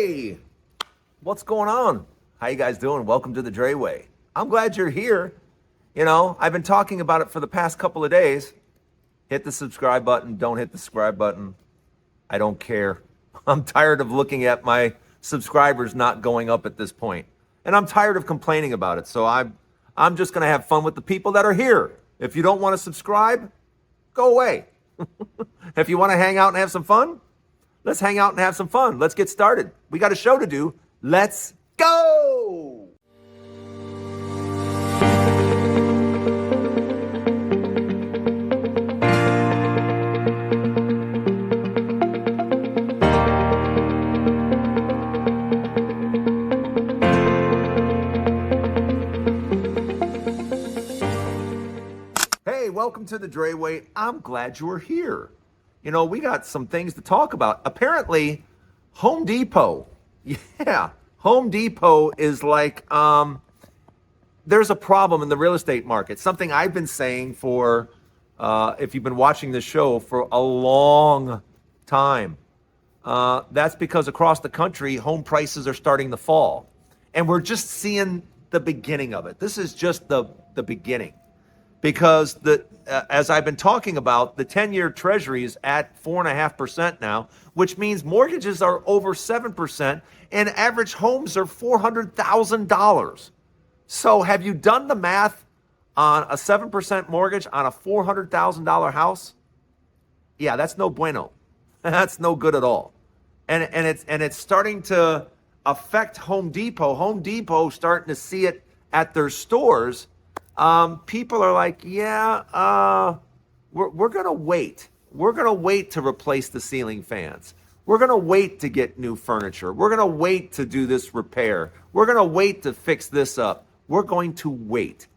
Hey, what's going on? How you guys doing? Welcome to the Dray Way. I'm glad you're here. You know, I've been talking about it for the past couple of days. Hit the subscribe button. Don't hit the subscribe button. I don't care. I'm tired of looking at my subscribers not going up at this point. And I'm tired of complaining about it. So I'm just going to have fun with the people that are here. If you don't want to subscribe, go away. If you want to hang out and have some fun, let's hang out and have some fun. Let's get started. We got a show to do. Let's go. Hey, welcome to the Dray Way. I'm glad you're here. You know, we got some things to talk about. Apparently, Home Depot. Yeah, Home Depot is like, there's a problem in the real estate market. Something I've been saying for, if you've been watching this show for a long time. That's because across the country, home prices are starting to fall. And we're just seeing the beginning of it. This is just the beginning. Because as I've been talking about, the 10-year Treasury is at 4.5% now, which means mortgages are over 7% and average homes are $400,000. So have you done the math on a 7% mortgage on a $400,000 house? Yeah, that's no bueno. That's no good at all. And it's starting to affect Home Depot. Home Depot starting to see it at their stores. People are like, yeah, we're going to wait. We're going to wait to replace the ceiling fans. We're going to wait to get new furniture. We're going to wait to do this repair. We're going to wait to fix this up. We're going to wait.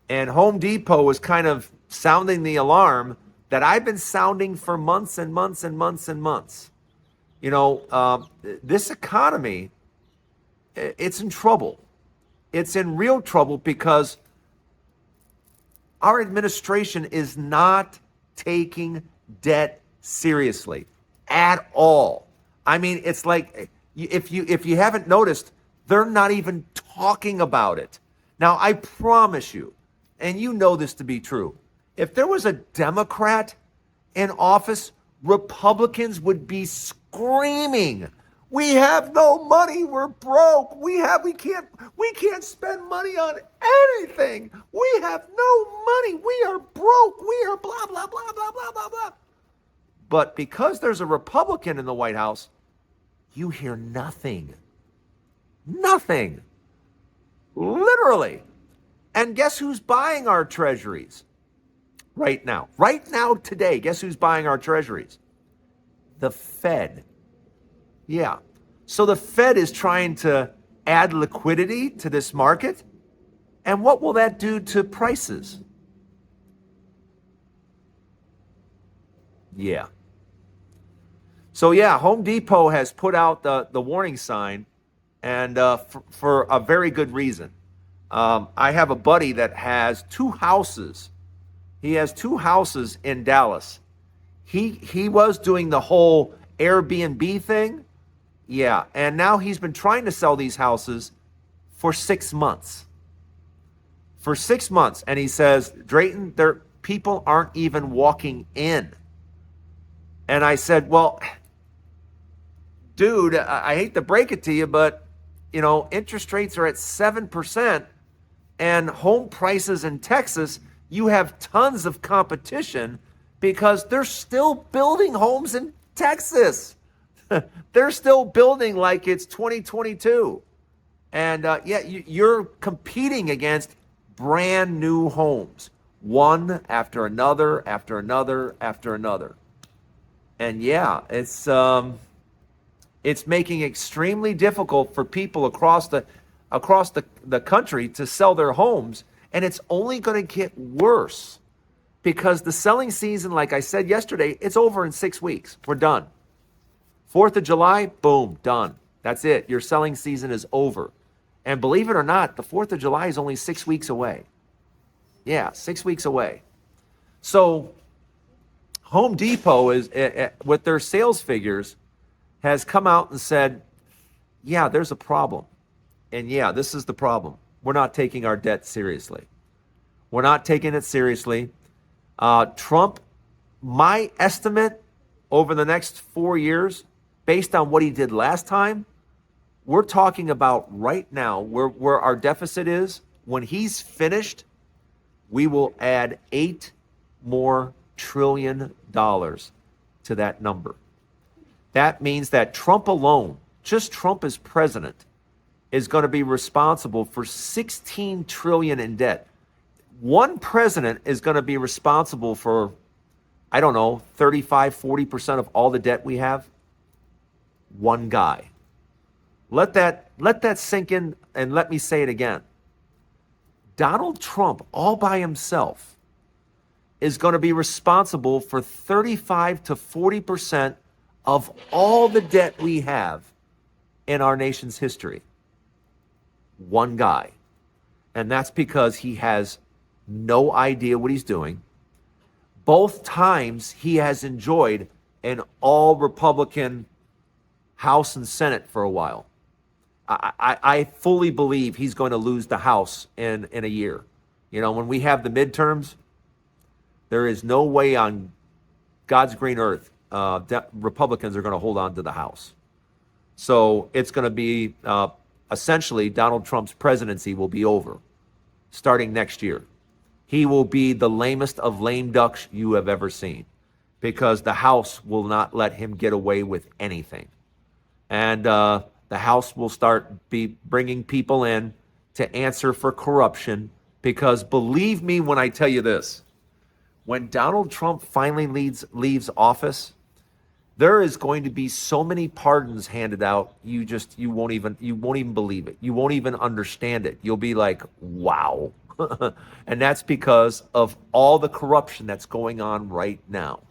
And Home Depot is kind of sounding the alarm that I've been sounding for months and months and months and months. You know, this economy, it's in trouble. It's in real trouble because our administration is not taking debt seriously at all. I mean, it's like if you haven't noticed, they're not even talking about it. Now, I promise you, and you know this to be true, if there was a Democrat in office, Republicans would be screaming, "We have no money. We're broke. We can't spend money on anything. We have no money. We are broke. We are blah, blah, blah, blah, blah, blah, blah." But because there's a Republican in the White House, you hear nothing. Nothing. Literally. And guess who's buying our treasuries right now? Right now, today, guess who's buying our treasuries? The Fed. Yeah. So the Fed is trying to add liquidity to this market. And what will that do to prices? Yeah. So yeah, Home Depot has put out the warning sign, and for a very good reason. I have a buddy that has two houses. He has two houses in Dallas. He was doing the whole Airbnb thing. Yeah, and now he's been trying to sell these houses for 6 months. For 6 months, and he says, Drayton, people aren't even walking in. And I said, well, dude, I hate to break it to you, but, you know, interest rates are at 7%, and home prices in Texas, you have tons of competition because they're still building homes in Texas. They're still building like it's 2022. And yeah, you're competing against brand new homes, one after another, after another, after another. And yeah, it's making it extremely difficult for people across the country to sell their homes. And it's only going to get worse because the selling season, like I said yesterday, it's over in 6 weeks. We're done. 4th of July, boom, done. That's it. Your selling season is over. And believe it or not, the 4th of July is only 6 weeks away. Yeah, 6 weeks away. So Home Depot is, with their sales figures, has come out and said yeah, there's a problem. And yeah, this is the problem. We're not taking our debt seriously. We're not taking it seriously. Trump, my estimate over the next 4 years, based on what he did last time, we're talking about right now where our deficit is. When he's finished, we will add $8 trillion to that number. That means that Trump alone, just Trump as president, is going to be responsible for 16 trillion in debt. One president is going to be responsible for, I don't know, 35, 40% of all the debt we have. One guy. Let that sink in, and let me say it again. Donald Trump, all by himself, is going to be responsible for 35 to 40% of all the debt we have in our nation's history. One guy. And that's because he has no idea what he's doing. Both times he has enjoyed an all Republican House and Senate for a while. I fully believe he's going to lose the House in a year. You know, when we have the midterms, there is no way on God's green earth Republicans are going to hold on to the House. So it's going to be essentially Donald Trump's presidency will be over starting next year. He will be the lamest of lame ducks you have ever seen because the House will not let him get away with anything. And the House will start bringing people in to answer for corruption because believe me when I tell you this, when Donald Trump finally leaves office, there is going to be so many pardons handed out, you won't even believe it. You won't even understand it. You'll be like, wow. And that's because of all the corruption that's going on right now.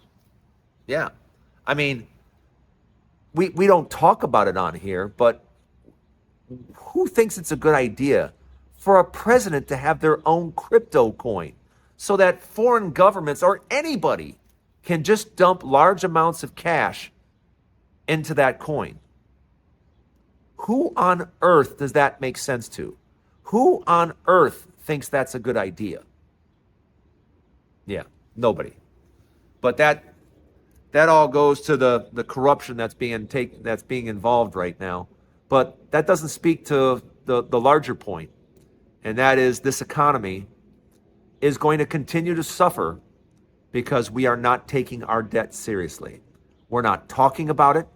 Yeah. I mean, we don't talk about it on here, but who thinks it's a good idea for a president to have their own crypto coin so that foreign governments or anybody can just dump large amounts of cash into that coin? Who on earth does that make sense to? Who on earth thinks that's a good idea? Yeah, nobody. But that all goes to the corruption that's being involved right now. But that doesn't speak to the larger point, and that is this economy is going to continue to suffer because we are not taking our debt seriously. We're not talking about it.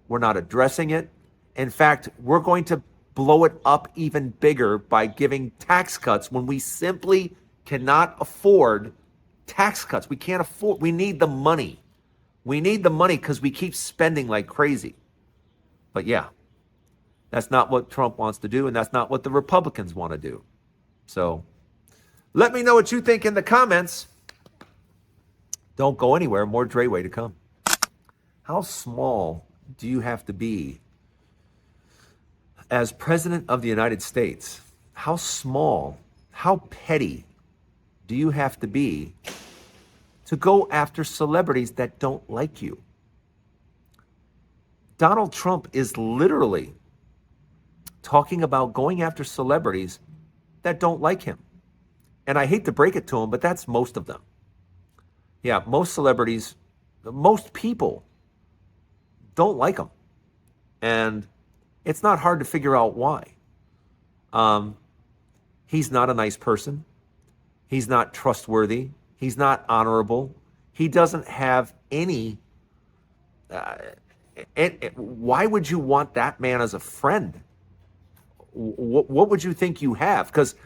We're not addressing it. In fact, we're going to blow it up even bigger by giving tax cuts when we simply cannot afford tax cuts. We can't afford, we need the money. We need the money because we keep spending like crazy. But yeah, that's not what Trump wants to do, and that's not what the Republicans want to do. So let me know what you think in the comments. Don't go anywhere. More Dray Way to come. How small do you have to be as President of the United States? How small, how petty do you have to be to go after celebrities that don't like you? Donald Trump is literally talking about going after celebrities that don't like him. And I hate to break it to him, but that's most of them. Yeah, most celebrities, most people don't like him. And it's not hard to figure out why. He's not a nice person. He's not trustworthy. He's not honorable. He doesn't have any... why would you want that man as a friend? What would you think you have? Because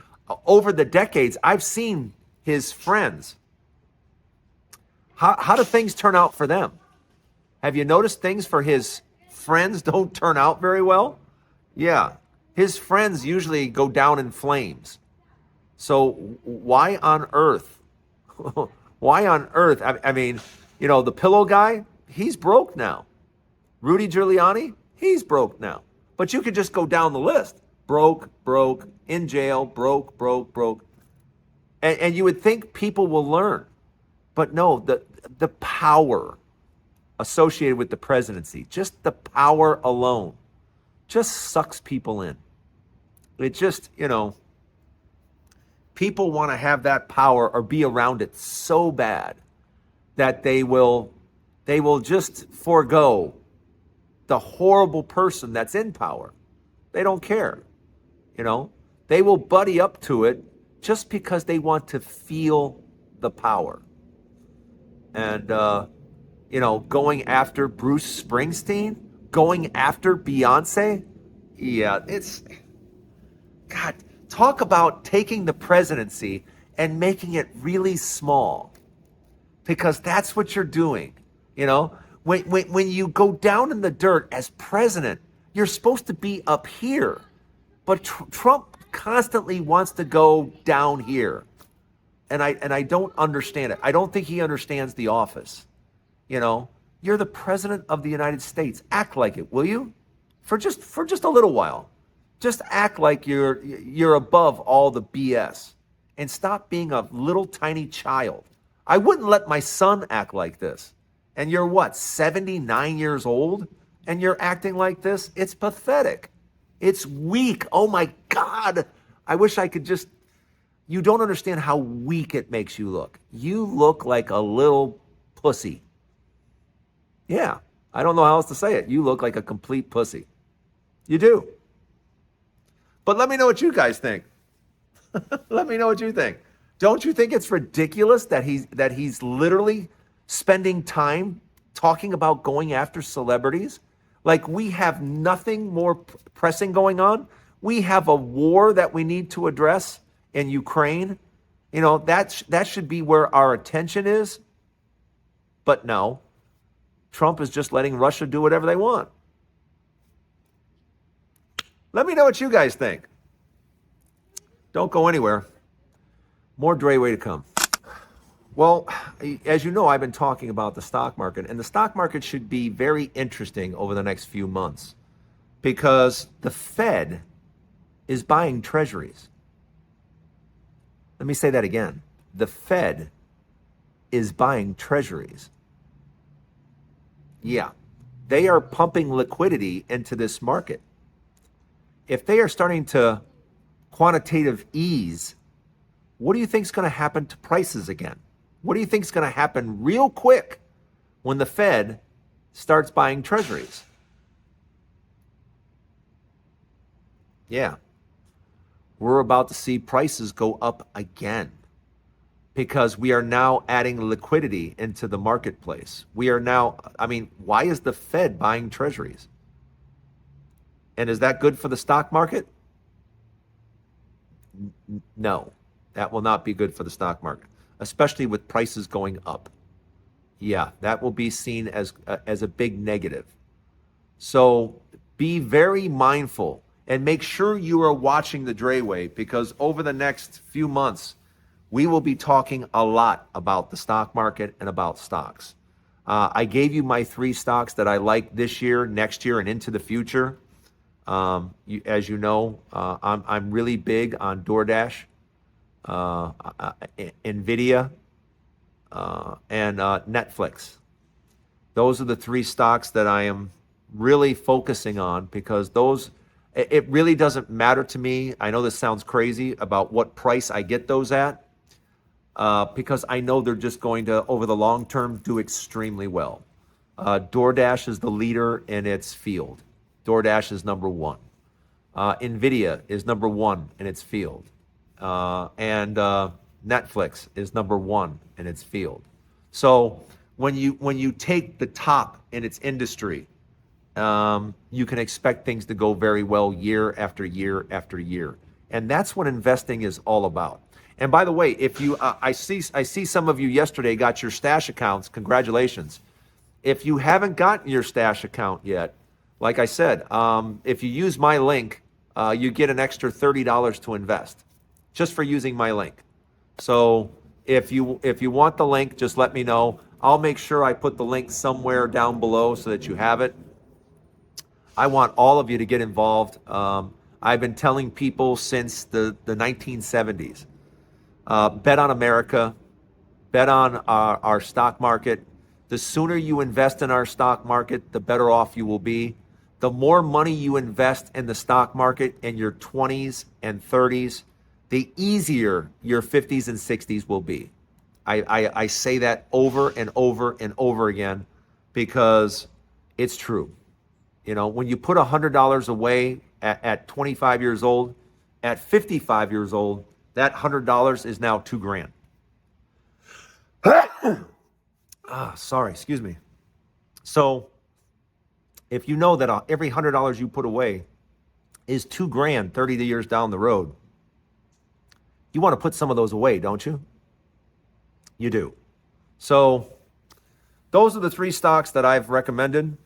over the decades, I've seen his friends. How do things turn out for them? Have you noticed things for his friends don't turn out very well? Yeah, his friends usually go down in flames. So why on earth? Why on earth? I mean, you know, the pillow guy, he's broke now. Rudy Giuliani, he's broke now. But you could just go down the list. Broke, in jail, broke. And you would think people will learn. But no, the power associated with the presidency, just the power alone, just sucks people in. It just, people want to have that power or be around it so bad that they will just forego the horrible person that's in power. They don't care. They will buddy up to it just because they want to feel the power. And going after Bruce Springsteen, going after Beyonce, yeah, it's, God, talk about taking the presidency and making it really small, because that's what you're doing. When you go down in the dirt as president, you're supposed to be up here, but Trump constantly wants to go down here, and I don't understand it. I don't think he understands the office. You're the president of the United States. Act like it, will you? For just a little while. Just act like you're above all the BS and stop being a little tiny child. I wouldn't let my son act like this. And you're what, 79 years old? And you're acting like this? It's pathetic. It's weak. Oh my God. I wish I could just, you don't understand how weak it makes you look. You look like a little pussy. Yeah, I don't know how else to say it. You look like a complete pussy. You do. But let me know what you guys think. Let me know what you think. Don't you think it's ridiculous that he's literally spending time talking about going after celebrities? Like we have nothing more pressing going on. We have a war that we need to address in Ukraine. That should be where our attention is. But no, Trump is just letting Russia do whatever they want. Let me know what you guys think. Don't go anywhere. More Dray Way to come. Well, as you know, I've been talking about the stock market, and the stock market should be very interesting over the next few months because the Fed is buying treasuries. Let me say that again. The Fed is buying treasuries. Yeah, they are pumping liquidity into this market. If they are starting to quantitative ease, what do you think is going to happen to prices again? What do you think is going to happen real quick when the Fed starts buying treasuries? Yeah, we're about to see prices go up again because we are now adding liquidity into the marketplace. We are now, why is the Fed buying treasuries? And is that good for the stock market? No, that will not be good for the stock market, especially with prices going up. Yeah, that will be seen as a big negative. So be very mindful and make sure you are watching the Dray Way, because over the next few months, we will be talking a lot about the stock market and about stocks. I gave you my 3 stocks that I like this year, next year, and into the future. As you know, I'm really big on DoorDash, Nvidia, and Netflix. Those are the 3 stocks that I am really focusing on, because it really doesn't matter to me. I know this sounds crazy about what price I get those at, because I know they're just going to, over the long term, do extremely well. DoorDash is the leader in its field. DoorDash is number 1. Nvidia is number 1 in its field. And Netflix is number 1 in its field. So when you take the top in its industry, you can expect things to go very well year after year after year. And that's what investing is all about. And by the way, if you, I see some of you yesterday got your stash accounts. Congratulations. If you haven't gotten your stash account yet, like I said, if you use my link, you get an extra $30 to invest, just for using my link. So if you want the link, just let me know. I'll make sure I put the link somewhere down below so that you have it. I want all of you to get involved. I've been telling people since the 1970s, bet on America, bet on our stock market. The sooner you invest in our stock market, the better off you will be. the more money you invest in the stock market in your 20s and 30s, the easier your 50s and 60s will be. I say that over and over and over again because it's true. You know, when you put $100 away at 25 years old, at 55 years old, that $100 is now $2,000. Sorry, excuse me. So if you know that every $100 you put away is $2,000 30 years down the road, you want to put some of those away, don't you? You do. So those are the 3 stocks that I've recommended.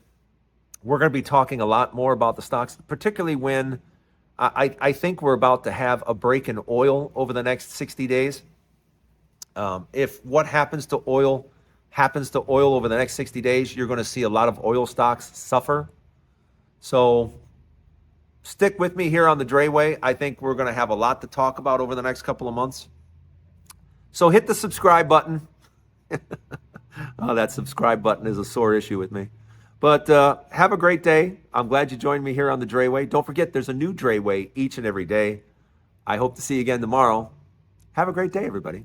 We're going to be talking a lot more about the stocks, particularly when I think we're about to have a break in oil over the next 60 days. If what happens to oil over the next 60 days, you're going to see a lot of oil stocks suffer. So stick with me here on the Dray Way. I think we're going to have a lot to talk about over the next couple of months. So hit the subscribe button. Oh, that subscribe button is a sore issue with me. But have a great day. I'm glad you joined me here on the Dray Way. Don't forget, there's a new Dray Way each and every day. I hope to see you again tomorrow. Have a great day, everybody.